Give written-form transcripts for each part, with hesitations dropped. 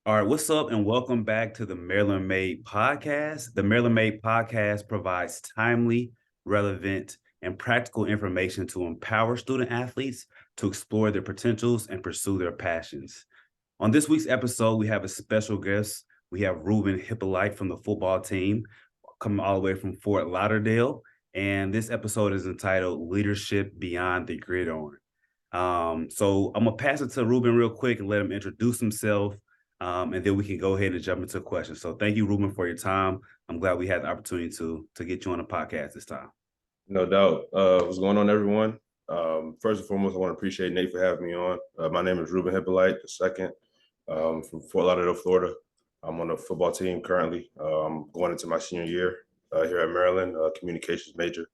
All right, what's up, and welcome back to the Maryland Made Podcast. The Maryland Made Podcast provides timely, relevant, and practical information to empower student athletes to explore their potentials and pursue their passions. On this week's episode, we have a special guest. We have Ruben Hyppolite from the football team, coming all the way from Fort Lauderdale. And this episode is entitled Leadership Beyond the Gridiron. So I'm going to pass it to Ruben real quick and let him introduce himself. And then we can go ahead and jump into questions. So thank you, Ruben, for your time. I'm glad we had the opportunity to get you on the podcast this time. No doubt. What's going on, everyone? First and foremost, I want to appreciate Nate for having me on. My name is Ruben Hyppolite II, from Fort Lauderdale, Florida. I'm on the football team currently. I'm going into my senior year here at Maryland, communications major.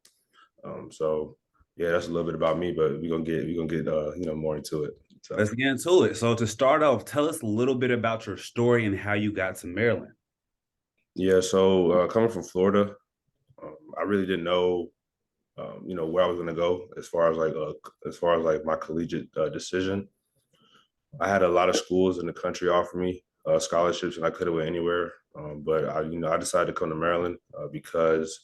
So yeah, that's a little bit about me, but we're gonna get more into it. So. Let's get into it. So to start off, tell us a little bit about your story and how you got to Maryland. Yeah, so coming from Florida, I really didn't know where I was going to go as far as my collegiate decision. I had a lot of schools in the country offer me scholarships, and I could have went anywhere. But I decided to come to Maryland because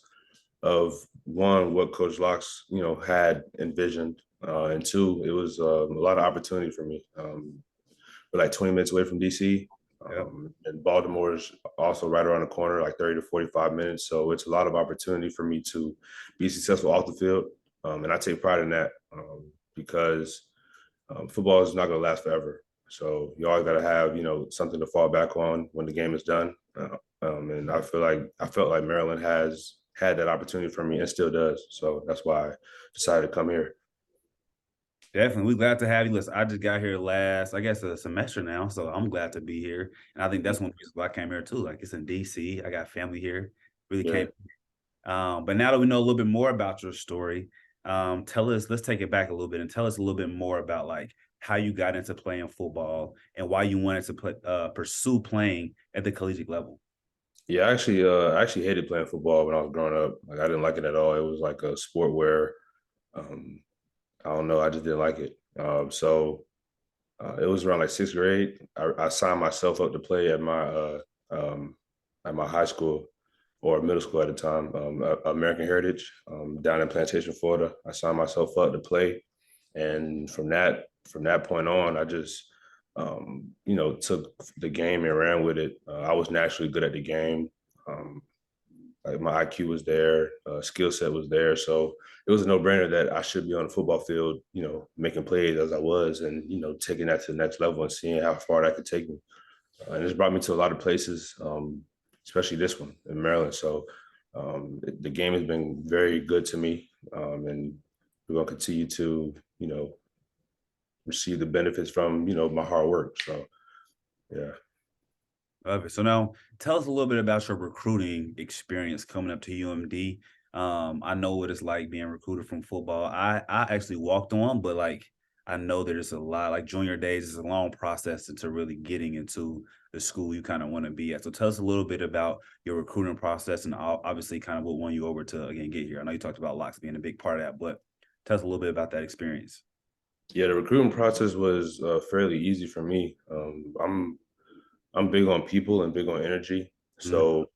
of one, what Coach Locks had envisioned, and two, it was a lot of opportunity for me. We're like 20 minutes away from DC. And Baltimore is also right around the corner, like 30 to 45 minutes. So it's a lot of opportunity for me to be successful off the field. And I take pride in that because football is not going to last forever. So you always got to have, something to fall back on when the game is done. And I felt like Maryland has had that opportunity for me and still does. So that's why I decided to come here. Definitely. We're glad to have you. Listen, I just got here last, I guess, a semester now. So I'm glad to be here. And I think that's one reason why I came here too. Like, it's in DC. I got family here. Really came. But now that we know a little bit more about your story, let's take it back a little bit and tell us a little bit more about like how you got into playing football and why you wanted to pursue playing at the collegiate level. Yeah, I actually hated playing football when I was growing up. Like I didn't like it at all. It was like a sport where um, I don't know. I just didn't like it. It was around like sixth grade. I signed myself up to play at my high school or middle school at the time, American Heritage, down in Plantation, Florida. I signed myself up to play, and from that point on, I just took the game and ran with it. I was naturally good at the game. Um, like my IQ was there, skill set was there. So it was a no-brainer that I should be on the football field, making plays as I was and, taking that to the next level and seeing how far that could take me. And it's brought me to a lot of places, especially this one in Maryland. So the game has been very good to me. And we're going to continue to, receive the benefits from, my hard work. So, yeah. Love it. So now tell us a little bit about your recruiting experience coming up to UMD. I know what it's like being recruited from football. I actually walked on, but like I know there's a lot, like junior days is a long process into really getting into the school you kind of want to be at. So tell us a little bit about your recruiting process and obviously kind of what won you over to again get here. I know you talked about Locks being a big part of that, but tell us a little bit about that experience. Yeah, the recruiting process was fairly easy for me. I'm big on people and big on energy. Mhm. So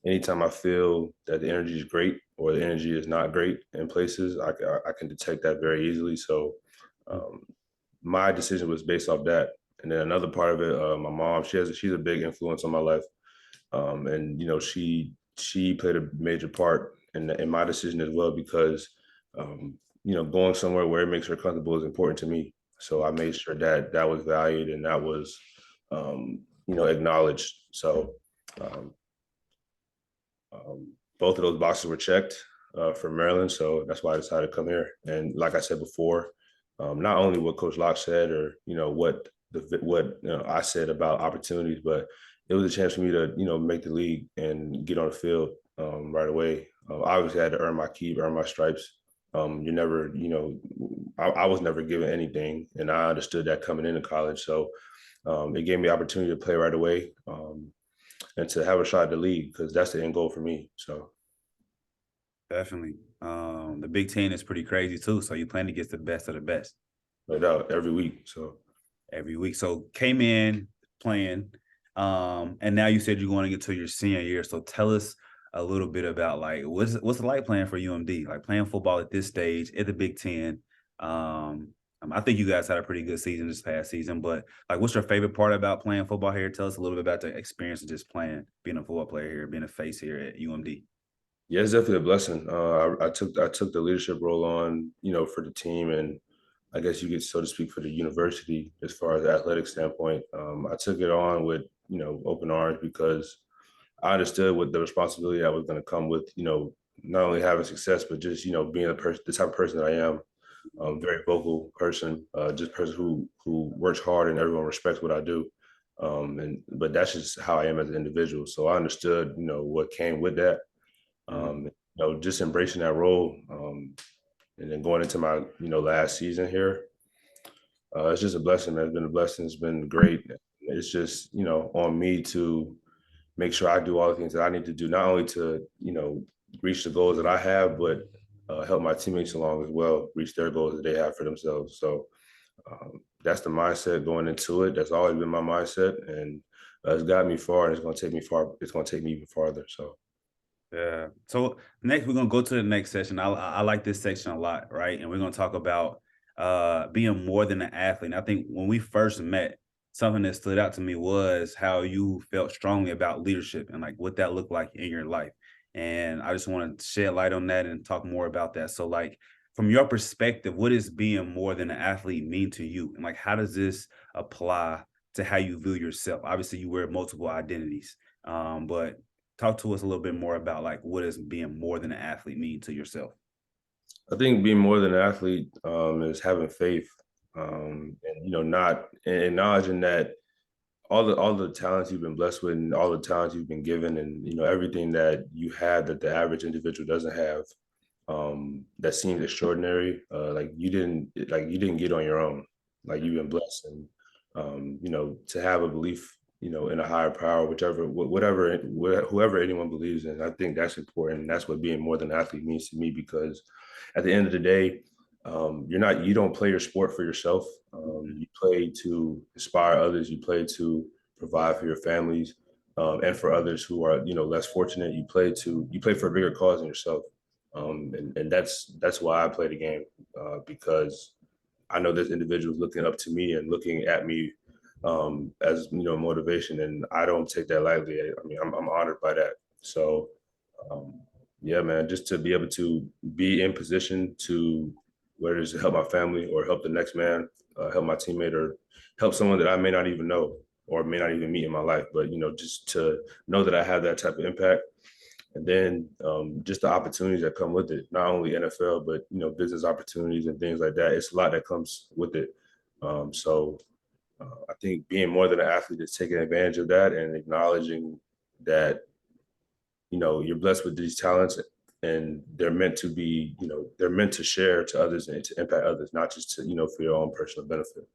anytime I feel that the energy is great or the energy is not great in places, I can detect that very easily. So um, my decision was based off that. And then another part of it, my mom, she's a big influence on my life, and she played a major part in my decision as well because going somewhere where it makes her comfortable is important to me. So I made sure that that was valued and that was acknowledged. So um, both of those boxes were checked for Maryland, so that's why I decided to come here. And like I said before, not only what Coach Locke said or what I said about opportunities, but it was a chance for me to make the league and get on the field right away. Obviously, I had to earn my keep, earn my stripes. You never, I was never given anything, and I understood that coming into college. So it gave me the opportunity to play right away. And to have a shot at the league because that's the end goal for me. So Definitely. The Big Ten is pretty crazy too. So you plan to get the best of the best no doubt every week. So every week. So came in playing. And now you said you're going into your senior year. So tell us a little bit about like what's it like playing for UMD, like playing football at this stage at the Big Ten. I think you guys had a pretty good season this past season, but like, what's your favorite part about playing football here? Tell us a little bit about the experience of just playing, being a football player here, being a face here at UMD. Yeah, it's definitely a blessing. I took the leadership role on, for the team, and I guess you could, so to speak, for the university as far as the athletic standpoint. I took it on with open arms because I understood what the responsibility that was going to come with, not only having success, but just being the type of person that I am. Very vocal person, just person who works hard and everyone respects what I do. But that's just how I am as an individual. So I understood, what came with that. Mhm. Just embracing that role, and then going into my, last season here. It's just a blessing, man. It's been a blessing. It's been great. It's just, on me to make sure I do all the things that I need to do, not only to, reach the goals that I have, but help my teammates along as well, reach their goals that they have for themselves. So that's the mindset going into it. That's always been my mindset, and it's got me far, and it's going to take me far. It's going to take me even farther. So. Yeah. So next, we're gonna go to the next section. I like this section a lot, right? And we're gonna talk about being more than an athlete. And I think when we first met, something that stood out to me was how you felt strongly about leadership and like what that looked like in your life. And I just want to shed light on that and talk more about that. So, like, from your perspective, what does being more than an athlete mean to you? And like, how does this apply to how you view yourself? Obviously, you wear multiple identities, but talk to us a little bit more about like what does being more than an athlete mean to yourself? I think being more than an athlete is having faith, and not and acknowledging that all the talents you've been blessed with, and all the talents you've been given, and everything that you have that the average individual doesn't have, that seems extraordinary. Like you didn't get on your own. Like you've been blessed, and to have a belief, in a higher power, whoever anyone believes in. I think that's important. And that's what being more than an athlete means to me, because at the end of the day, you don't play your sport for yourself. You play to inspire others. You play to provide for your families, and for others who are less fortunate. You play for a bigger cause than yourself. And that's why I play the game, because I know there's individuals looking up to me and looking at me, as motivation, and I don't take that lightly. I mean, I'm honored by that. So, um, yeah, man, just to be able to be in position to, whether it's to help my family or help the next man, help my teammate, or help someone that I may not even know or may not even meet in my life, but just to know that I have that type of impact. And then just the opportunities that come with it, not only NFL, but business opportunities and things like that. It's a lot that comes with it. So I think being more than an athlete is taking advantage of that and acknowledging that you're blessed with these talents, and they're meant to be, they're meant to share to others and to impact others, not just to for your own personal benefit.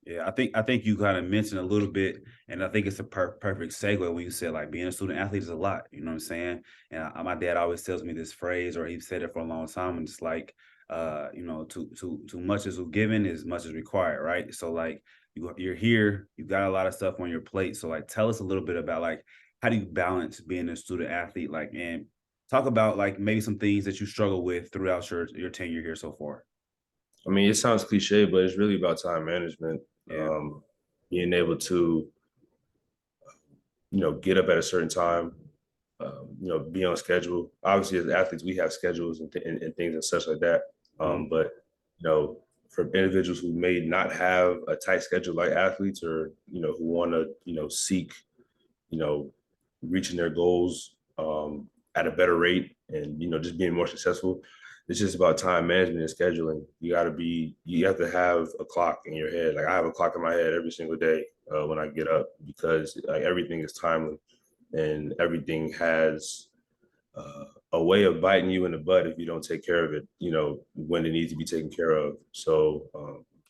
Yeah, I think you kind of mentioned a little bit, and I think it's a perfect segue when you said like being a student athlete is a lot. You know what I'm saying? And my dad always tells me this phrase, or he said it for a long time, and it's like, too much is given, as much as required, right? So like you're here, you got a lot of stuff on your plate. So like, tell us a little bit about like how do you balance being a student athlete, like, and talk about like maybe some things that you struggle with throughout your tenure here so far. I mean, it sounds cliche, but it's really about time management. Yeah. Being able to, get up at a certain time, be on schedule. Obviously, as athletes, we have schedules and things and such like that. Mhm. But for individuals who may not have a tight schedule like athletes, or who want to, seek, you know, reaching their goals, at a better rate, and just being more successful. It's just about time management and scheduling. You have to have a clock in your head. Like I have a clock in my head every single day, when I get up, because like everything is timely, and everything has, a way of biting you in the butt if you don't take care of it, when it needs to be taken care of. So,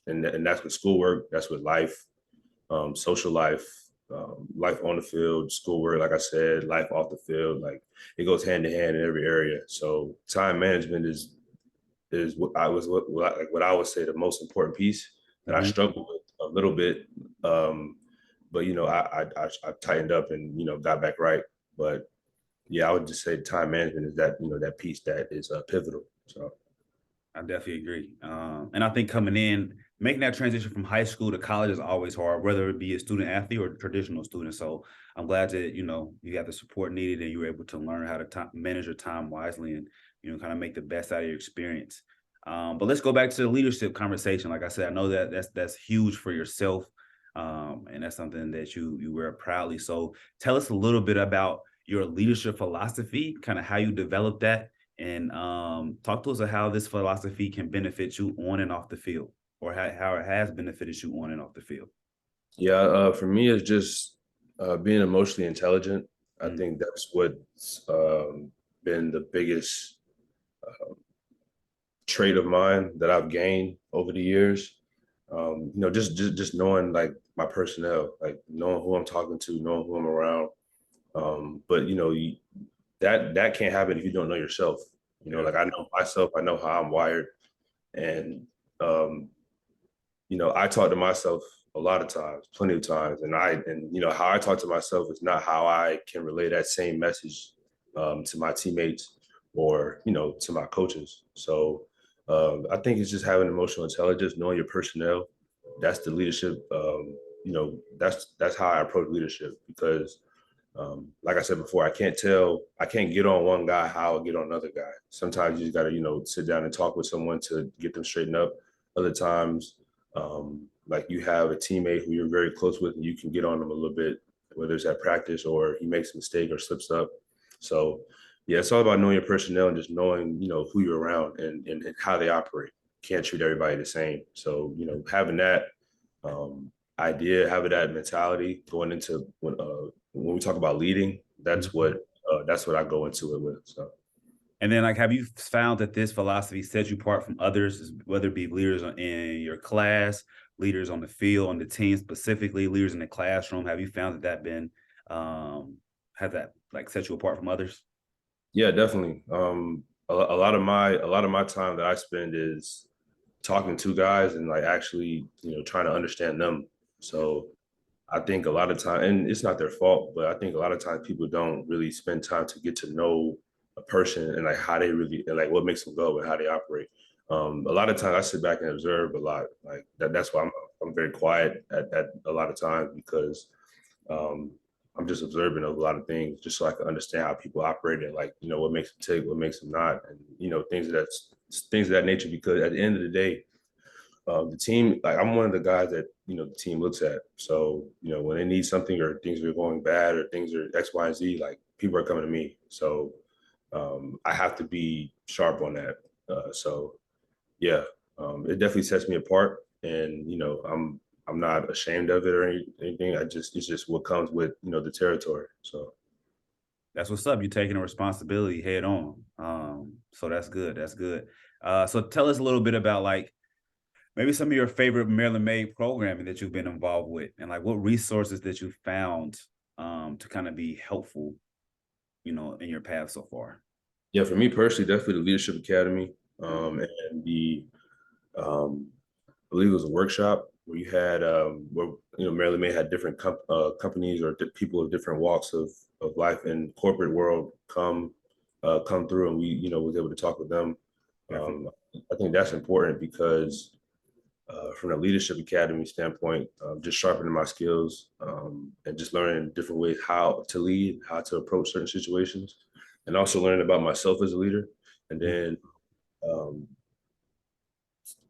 and that's with schoolwork, that's with life, social life, life on the field, schoolwork, like I said, life off the field. Like it goes hand in hand in every area. So time management is what I would say the most important piece that I Mhm. struggle with a little bit. Um, but I tightened up and got back right. But yeah, I would just say time management is that that piece that is pivotal. So I definitely agree. And I think coming in, making that transition from high school to college is always hard, whether it be a student athlete or a traditional student. So I'm glad that, you got the support needed and you were able to learn how to manage your time wisely and, kind of make the best out of your experience. But let's go back to the leadership conversation. Like I said, I know that that's huge for yourself. And that's something that you wear proudly. So tell us a little bit about your leadership philosophy, kind of how you developed that, and talk to us about how this philosophy can benefit you on and off the field, or how it has benefited you on and off the field. yeah, for me, it's just being emotionally intelligent. I Mm, think that's what's been the biggest trait of mine that I've gained over the years. Just knowing like my personnel, like knowing who I'm talking to, knowing who I'm around. But that can't happen if you don't know yourself. yeah. Like I know myself, I know how I'm wired, and um, I talk to myself a lot of times, plenty of times, and how I talk to myself is not how I can relay that same message to my teammates or to my coaches. So I think it's just having emotional intelligence, knowing your personnel. That's the leadership. That's how I approach leadership because like I said before, I can't get on one guy how I get on another guy. Sometimes you just got to, sit down and talk with someone to get them straightened up. Other times, like you have a teammate who you're very close with and you can get on them a little bit, whether it's at practice or he makes a mistake or slips up. So, yeah, it's all about knowing your personnel and just knowing, who you're around and how they operate. Can't treat everybody the same. So, having that idea, having that mentality going into when we talk about leading, Mhm. that's what I go into it with. So And then, like, have you found that this philosophy sets you apart from others, whether it be leaders in your class, leaders on the field, on the team specifically, leaders in the classroom? Have you found um, has that like set you apart from others? yeah, definitely. A lot of my time that I spend is talking to guys and like actually trying to understand them. So I think a lot of time, and it's not their fault, but I think a lot of times people don't really spend time to get to know a person and like how they really and like what makes them go and how they operate. A lot of times I sit back and observe a lot. Like that's why I'm very quiet at a lot of times because um, I'm just observing of a lot of things just so I can understand how people operate and like what makes them tick, what makes them not, and things of that nature. Because at the end of the day, the team, like I'm one of the guys that the team looks at. So when they need something or things are going bad or things are X, Y, and Z, like people are coming to me. So I have to be sharp on that. So yeah, it definitely sets me apart, and I'm not ashamed of it or anything. It's just what comes with the territory. So That's what's up. You're taking a responsibility head on. So that's good. That's good. So tell us a little bit about like maybe some of your favorite Maryland made programming that you've been involved with, and like what resources that you found to kind of be helpful, in your path so far. yeah, for me personally, definitely the Leadership Academy and the um, I believe it was a workshop where you had where Maryland May had different companies or people of different walks of life in corporate world come through, and we was able to talk with them. Definitely. I think that's important because from a leadership academy standpoint, just sharpening my skills and just learning different ways how to lead, how to approach certain situations, and also learning about myself as a leader. And Mhm. then um,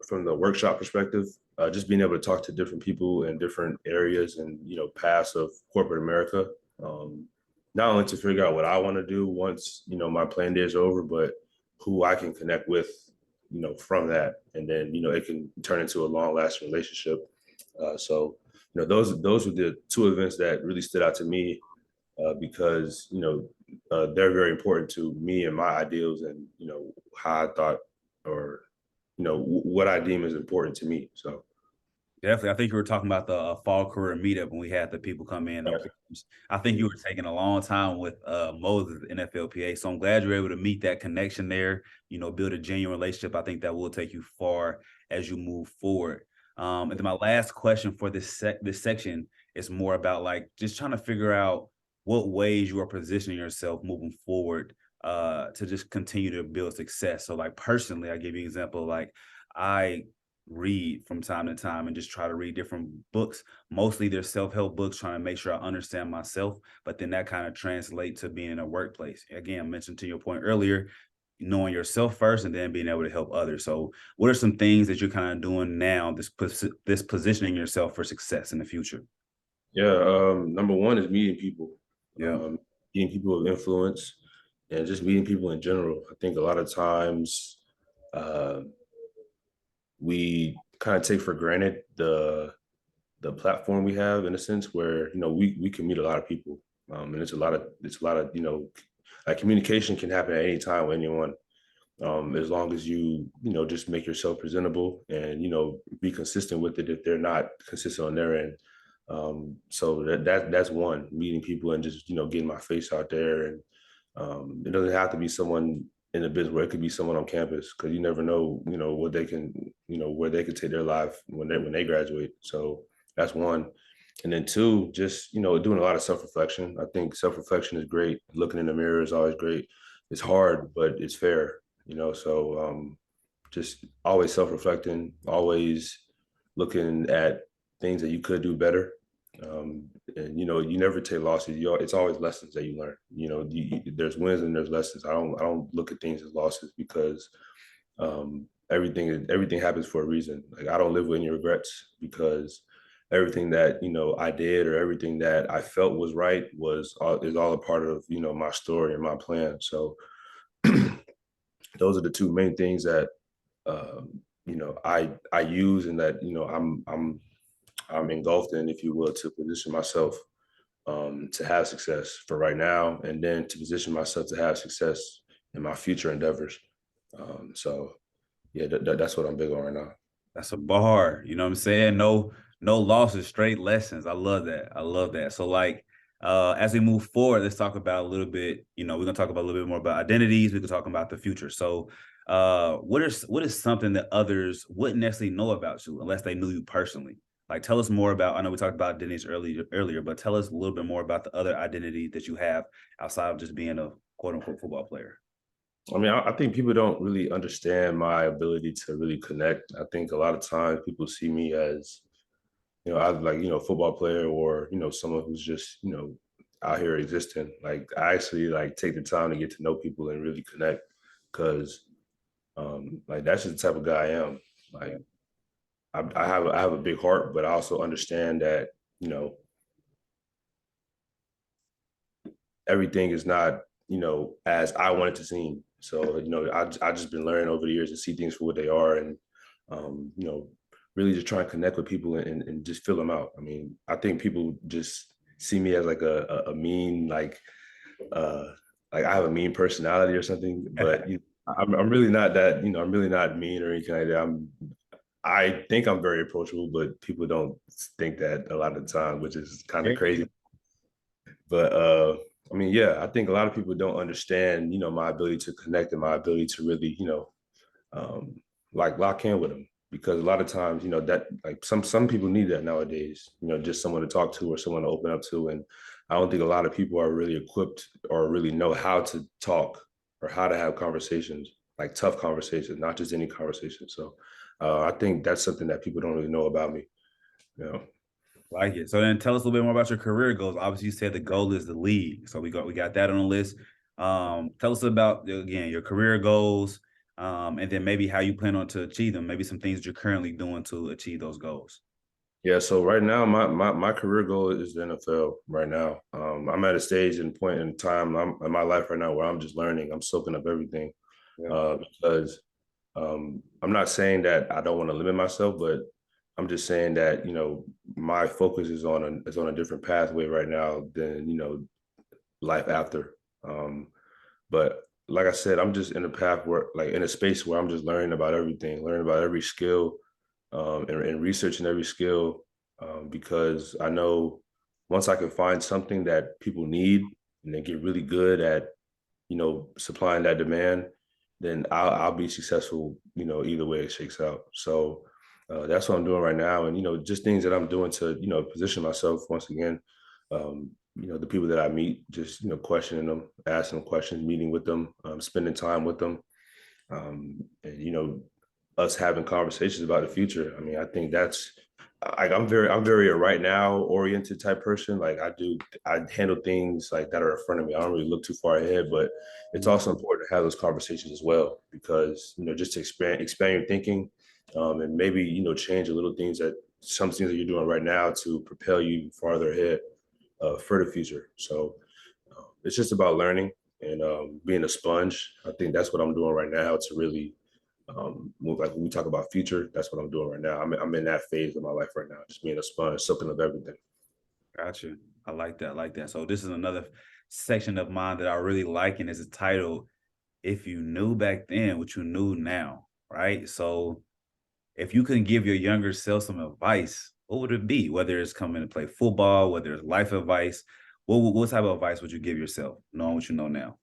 from the workshop perspective, just being able to talk to different people in different areas and paths of corporate America, um, not only to figure out what I want to do once my plan day is over, but who I can connect with, from that, and then it can turn into a long lasting relationship. So those were the two events that really stood out to me because they're very important to me and my ideals and how I thought or what I deem is important to me. So Definitely. I think you were talking about the fall career meetup when we had the people come in. I think you were taking a long time with Moses, NFLPA. So I'm glad you were able to meet that connection there, build a genuine relationship. I think that will take you far as you move forward. And then my last question for this section is more about like just trying to figure out what ways you are positioning yourself moving forward to just continue to build success. So like personally, I give you an example, like I read from time to time and just try to read different books. Mostly they're self-help books, trying to make sure I understand myself, but then that kind of translates to being in a workplace. Again, I mentioned to your point earlier, knowing yourself first and then being able to help others. So what are some things that you're kind of doing now, this positioning yourself for success in the future? Yeah, number one is meeting people, Yeah. um, meeting people of influence, and just meeting people in general. I think a lot of times uh, we kind of take for granted the platform we have in a sense where we can meet a lot of people, and it's a lot of like communication can happen at any time with anyone, as long as you just make yourself presentable and be consistent with it if they're not consistent on their end. So that's one, meeting people and just getting my face out there. And it doesn't have to be someone in the business, where it could be someone on campus, because you never know what they can where they could take their life when they graduate. So that's one. And then two, just doing a lot of self-reflection. I think self-reflection is great. Looking in the mirror is always great. It's hard, but it's fair. So just always self-reflecting, always looking at things that you could do better. And you never take losses. It's always lessons that you learn. There's wins and there's lessons. I don't look at things as losses, because everything happens for a reason. Like, I don't live with any regrets, because everything that I did, or everything that I felt was right, is all a part of my story and my plan. So those are the two main things that I use, and that I'm engulfed in, if you will, to position myself to have success for right now, and then to position myself to have success in my future endeavors. So yeah, that's what I'm big on right now. That's a bar. You know what I'm saying? No, no losses, straight lessons. I love that. I love that. So like as we move forward, let's talk about a little bit, we're gonna talk about a little bit more about identities. We can talk about the future. So what is something that others wouldn't necessarily know about you unless they knew you personally? Like tell us more about, I know we talked about identities earlier, but tell us a little bit more about the other identity that you have outside of just being a quote unquote football player. I mean, I think people don't really understand my ability to really connect. I think a lot of times people see me as, I like, football player, or, someone who's just, out here existing. Like, I actually like take the time to get to know people and really connect, because like, that's just the type of guy I am. Like, I have a big heart, but I also understand that, you know, everything is not, as I want it to seem. So, I just been learning over the years to see things for what they are, and um, you know, really just try and connect with people, and just fill them out. I mean, I think people just see me as like a mean, uh like I have a mean personality or something, but I'm really not that. I'm really not mean or anything like that. I think I'm very approachable, but people don't think that a lot of the time, which is kind of crazy. But I mean, yeah, I think a lot of people don't understand, my ability to connect, and my ability to really, um, like, lock in with them. Because a lot of times, that, like, some people need that nowadays, just someone to talk to, or someone to open up to. And I don't think a lot of people are really equipped, or really know how to talk, or how to have conversations, like tough conversations, not just any conversation. So I think that's something that people don't really know about me. You know. Like it. So then tell us a little bit more about your career goals. Obviously, you said the goal is the league. So we got that on the list. Tell us about again your career goals, and then maybe how you plan on to achieve them. Maybe some things that you're currently doing to achieve those goals. Yeah, so right now my career goal is the NFL right now. I'm at a stage and point in time in my life right now where I'm just learning. I'm soaking up everything, Yeah. because I'm not saying that I don't want to limit myself, but I'm just saying that my focus is on a different pathway right now than life after. But like I said, I'm just in a path where, like, in a space where I'm just learning about everything, learning about every skill, and researching every skill, because I know once I can find something that people need, and then get really good at, supplying that demand, then I'll be successful, either way it shakes out. So That's what I'm doing right now, and just things that I'm doing to position myself once again. The people that I meet, just questioning them, asking them questions, meeting with them, spending time with them, and us having conversations about the future. I mean, I think that's like I'm very a right now oriented type person. Like I handle things like that are in front of me. I don't really look too far ahead, but it's also important to have those conversations as well because just to expand your thinking, and maybe change a little things that some things that you're doing right now to propel you farther ahead for the future. So it's just about learning and being a sponge. I think that's what I'm doing right now to really like when we talk about future, that's what I'm doing right now. I'm in that phase of my life right now, just being a sponge, soaking up everything. Gotcha. I like that. I like that. So this is another section of mine that I really like, and it's titled "If You Knew Back Then What You Knew Now." Right. So if you can give your younger self some advice, what would it be? Whether it's coming to play football, whether it's life advice, what type of advice would you give yourself, knowing what you know now?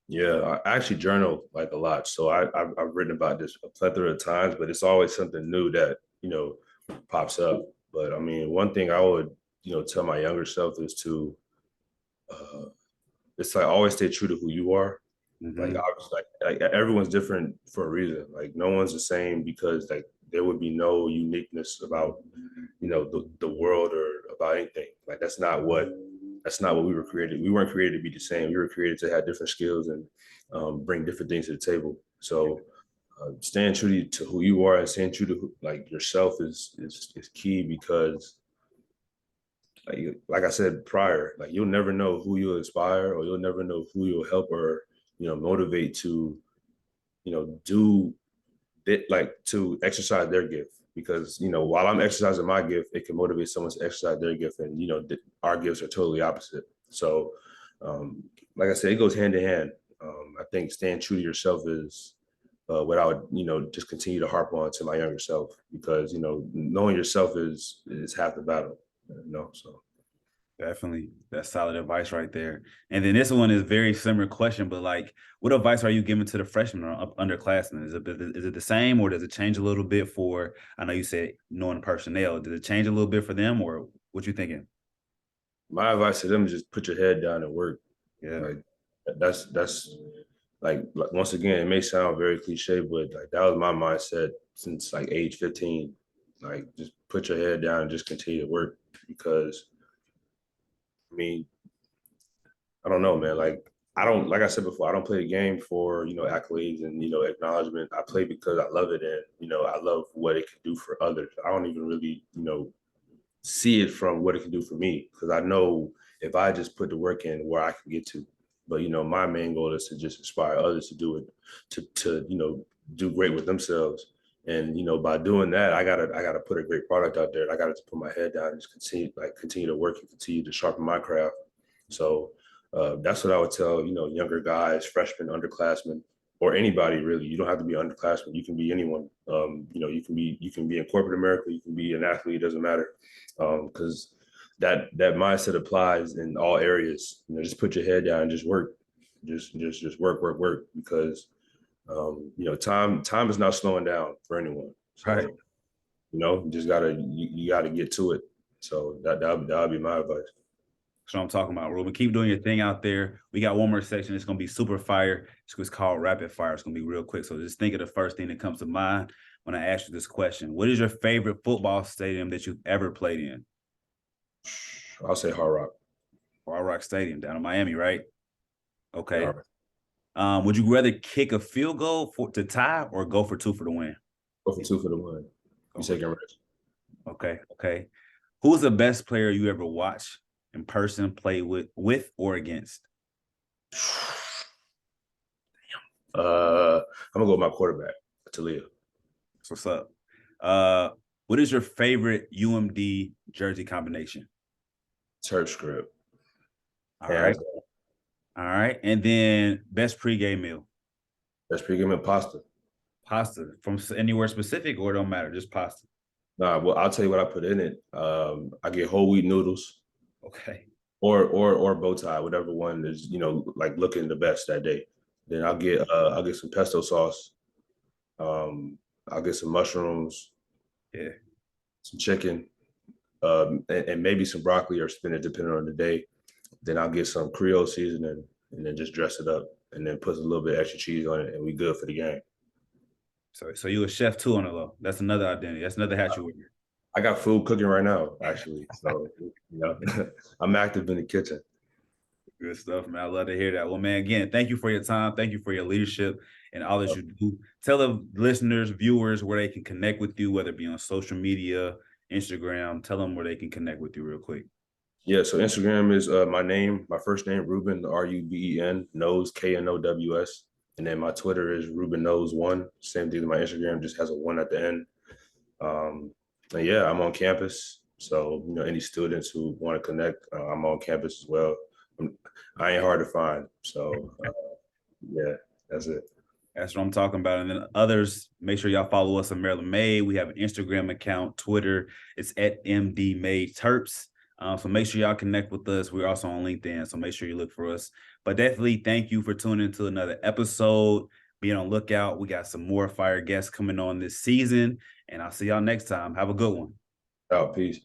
Yeah, I actually journal like a lot, so I've written about this a plethora of times, but it's always something new that pops up. But I mean, one thing I would tell my younger self is to uh, it's like always stay true to who you are. Like Hmm. obviously, like everyone's different for a reason. Like no one's the same because like there would be no uniqueness about the world or about anything. Like that's not what we were created. We weren't created to be the same. We were created to have different skills and bring different things to the table. So staying true to who you are and staying true to like yourself is key because like I said prior, like you'll never know who you'll inspire or you'll never know who you'll help or motivate to do it, like to exercise their gift because while I'm exercising my gift, it can motivate someone to exercise their gift, and our gifts are totally opposite. So, like I said, it goes hand in hand. I think staying true to yourself is what I would just continue to harp on to my younger self because knowing yourself is half the battle. So Definitely. That's solid advice right there. And then this one is very similar question, but like, what advice are you giving to the freshmen or underclassmen? Is it the same or does it change a little bit for, I know you said knowing personnel, does it change a little bit for them or what you thinking? my advice to them is just put your head down and work. Yeah. Like that's like once again, it may sound very cliche, but like that was my mindset since like age 15. Like just put your head down and just continue to work because I mean, I don't know, man. Like I don't like I said before, I don't play the game for, accolades and, acknowledgement. I play because I love it and, I love what it can do for others. I don't even really, see it from what it can do for me because I know if I just put the work in where I can get to. But my main goal is to just inspire others to do it, to do great with themselves. And by doing that, I gotta put a great product out there. And I gotta put my head down and just continue to work and continue to sharpen my craft. So that's what I would tell younger guys, freshmen, underclassmen, or anybody really. You don't have to be underclassmen. You can be anyone. You can be in corporate America. You can be an athlete. It doesn't matter because that mindset applies in all areas. Just put your head down and just work. Just work because time is not slowing down for anyone. Right. So you just you gotta get to it. So that'll be my advice. That's what I'm talking about, Ruben. Keep doing your thing out there. We got one more section. It's going to be super fire. It's called rapid fire. It's going to be real quick. So just think of the first thing that comes to mind when I ask you this question. What is your favorite football stadium that you've ever played in? I'll say Hard Rock. Hard Rock Stadium down in Miami, right? Yeah, Okay. Hard Rock. Would you rather kick a field goal to tie or go for two for the win? Go for two for the win. You Go for taking two. risks. Okay. Okay. Who's the best player you ever watched in person, play with or against? I'm gonna go with my quarterback, Talia. That's what's up. Uh, what is your favorite UMD jersey combination? Turf script. All right. Hands All right. And then best pregame meal. That's pregame and pasta. Pasta from anywhere specific or it don't matter, just pasta. Nah, well, I'll tell you what I put in it. I get whole wheat noodles Okay. or bow tie, whatever one is, like looking the best that day. Then I'll get some pesto sauce. I'll get some mushrooms, Yeah. some chicken, and maybe some broccoli or spinach, depending on the day. Then I'll get some Creole seasoning and then just dress it up and then put a little bit extra cheese on it, and we good for the game. So you a chef too on the low. That's another identity. That's another hat you wear. I got food cooking right now, actually. So, I'm active in the kitchen. Good stuff, man. I love to hear that. Well, man, again, thank you for your time. Thank you for your leadership and all that you do. Tell the listeners, viewers, where they can connect with you, whether it be on social media, Instagram. Tell them where they can connect with you real quick. Yeah, so Instagram is my name, my first name, Ruben, Ruben, Knows, Knows. And then my Twitter is Ruben Knows one. Same thing. My Instagram just has a one at the end. And yeah, I'm on campus. So, any students who want to connect, I'm on campus as well. I ain't hard to find. So, yeah, that's it. That's what I'm talking about. And then others, make sure y'all follow us on Maryland Made. We have an Instagram account, Twitter. It's at MD Made Terps. So make sure y'all connect with us. We're also on LinkedIn, so make sure you look for us. But definitely thank you for tuning into another episode. Be on lookout. We got some more fire guests coming on this season, and I'll see y'all next time. Have a good one. Oh, peace.